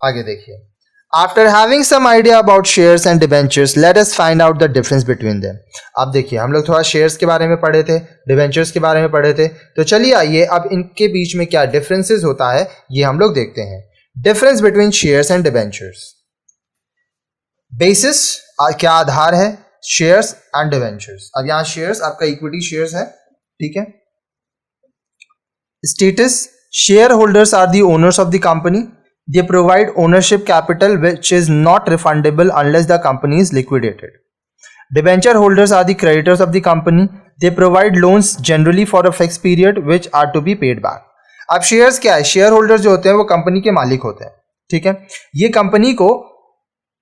आगे देखिए, after having some idea about shares and debentures let us find out the difference between them. अब देखिए, हम लोग थोड़ा शेयर्स के बारे में पढ़े थे, डिबेंचर्स के बारे में पढ़े थे, तो चलिए आइए अब इनके बीच में क्या डिफरेंसेस होता है ये हम लोग देखते हैं। Difference between shares and debentures. Basis क्या आधार है, शेयर्स एंड डिबेंचर्स। अब यहां शेयर्स आपका इक्विटी शेयर्स है, ठीक है। Status, share holders are the owners of the company, they provide ownership capital which is not refundable unless the company is liquidated. Debenture holders are the creditors of the company, they provide loans generally for a fixed period which are to be paid back. अब shares क्या है, share holders जो होते हैं वो company के मालिक होते हैं, ठीक है। ये कंपनी को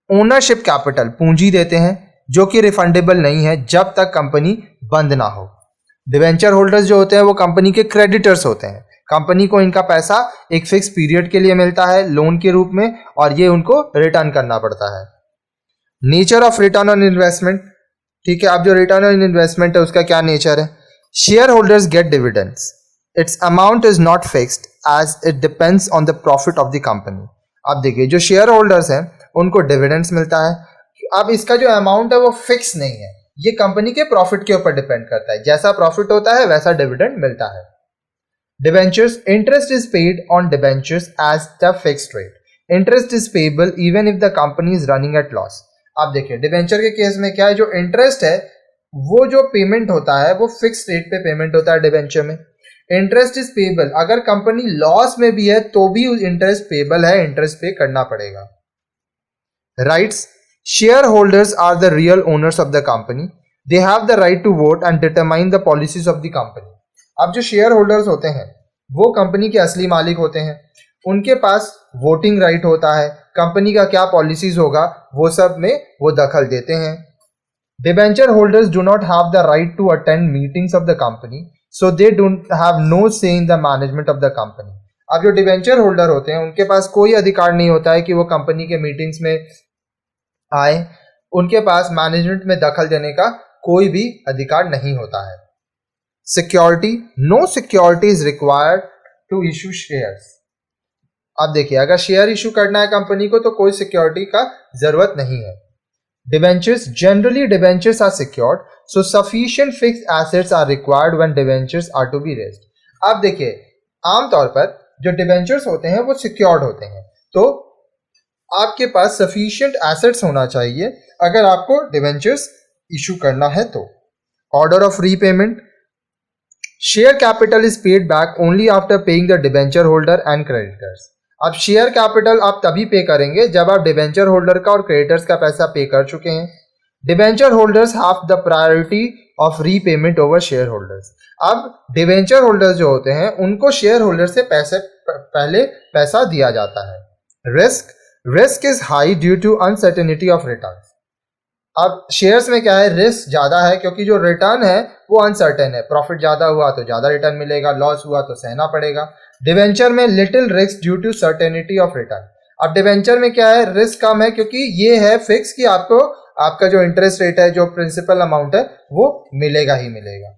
ओनरशिप कैपिटल पूंजी देते हैं जो कि रिफंडेबल नहीं है जब तक कंपनी बंद ना हो। डिबेंचर होल्डर्स जो होते हैं वो कंपनी के क्रेडिटर्स होते हैं, कंपनी को इनका पैसा एक फिक्स पीरियड के लिए मिलता है लोन के रूप में और ये उनको रिटर्न करना पड़ता है। Nature of return on investment, ठीक है। अब जो रिटर्न ऑन इन्वेस्टमेंट है उसका क्या नेचर है, share holders get dividends, its amount is not fixed as it depends on the profit of the company. अब देखिए, जो शेयर होल्डर्स हैं उनको डिविडेंड्स मिलता है। अब इसका जो अमाउंट है वो फिक्स नहीं है, ये कंपनी के प्रॉफिट के ऊपर डिपेंड करता है, जैसा प्रॉफिट होता है वैसा डिविडेंड मिलता है। Debentures, interest is paid on debentures as the fixed rate. Interest is payable even if the company is running at loss. अब देखिए, डिबेंचर के केस में क्या है, जो इंटरेस्ट है वो जो पेमेंट होता है वो फिक्स रेट पे पेमेंट होता है डिबेंचर में। इंटरेस्ट इज पेबल, अगर कंपनी लॉस में भी है तो भी इंटरेस्ट पेबल है, इंटरेस्ट पे करना पड़ेगा। Rights, share holders are the real owners of the company, they have the right to vote and determine the policies of the company. अब जो शेयर होल्डर्स होते हैं वो कंपनी के असली मालिक होते हैं, उनके पास वोटिंग राइट होता है, कंपनी का क्या पॉलिसीज होगा वो सब में वो दखल देते हैं। Debenture holders do not have the right to attend meetings of the company, so they don't have no say in the management of the company. अब जो डिबेंचर होल्डर होते हैं उनके पास कोई अधिकार नहीं होता है कि वो कंपनी के मीटिंग्स में आए, उनके पास मैनेजमेंट में दखल देने का कोई भी अधिकार नहीं होता है। Security, no security is required to issue shares. अब देखिए, अगर शेयर इशू करना है कंपनी को तो कोई सिक्योरिटी का जरूरत नहीं है। Debentures, generally debentures are secured, so sufficient fixed assets are required when debentures are to be raised. अब देखिए, आमतौर पर जो डिबेंचर्स होते हैं वो सिक्योर्ड होते हैं, तो आपके पास सफिशिएंट एसेट्स होना चाहिए अगर आपको डिबेंचर्स इशू करना है तो। Order of repayment, share capital is paid back only after paying the debenture holder and creditors. अब शेयर कैपिटल आप तभी पे करेंगे जब आप डिबेंचर होल्डर का और क्रेडिटर्स का पैसा पे कर चुके हैं। Debenture holders have the priority of repayment over share holders. अब डिबेंचर होल्डर्स जो होते हैं उनको शेयर होल्डर से पहले पैसा दिया जाता है। Risk is high due to uncertainty of return. अब शेयर्स में क्या है, रिस्क ज्यादा है क्योंकि जो रिटर्न है वो अनसर्टेन है, प्रॉफिट ज्यादा हुआ तो ज्यादा रिटर्न मिलेगा, लॉस हुआ तो सहना पड़ेगा। डिबेंचर में little risk due to certainty of return. अब डिबेंचर में क्या है, रिस्क कम है क्योंकि ये है फिक्स कि आपको आपका जो इंटरेस्ट रेट है, जो प्रिंसिपल अमाउंट है वो मिलेगा ही मिलेगा।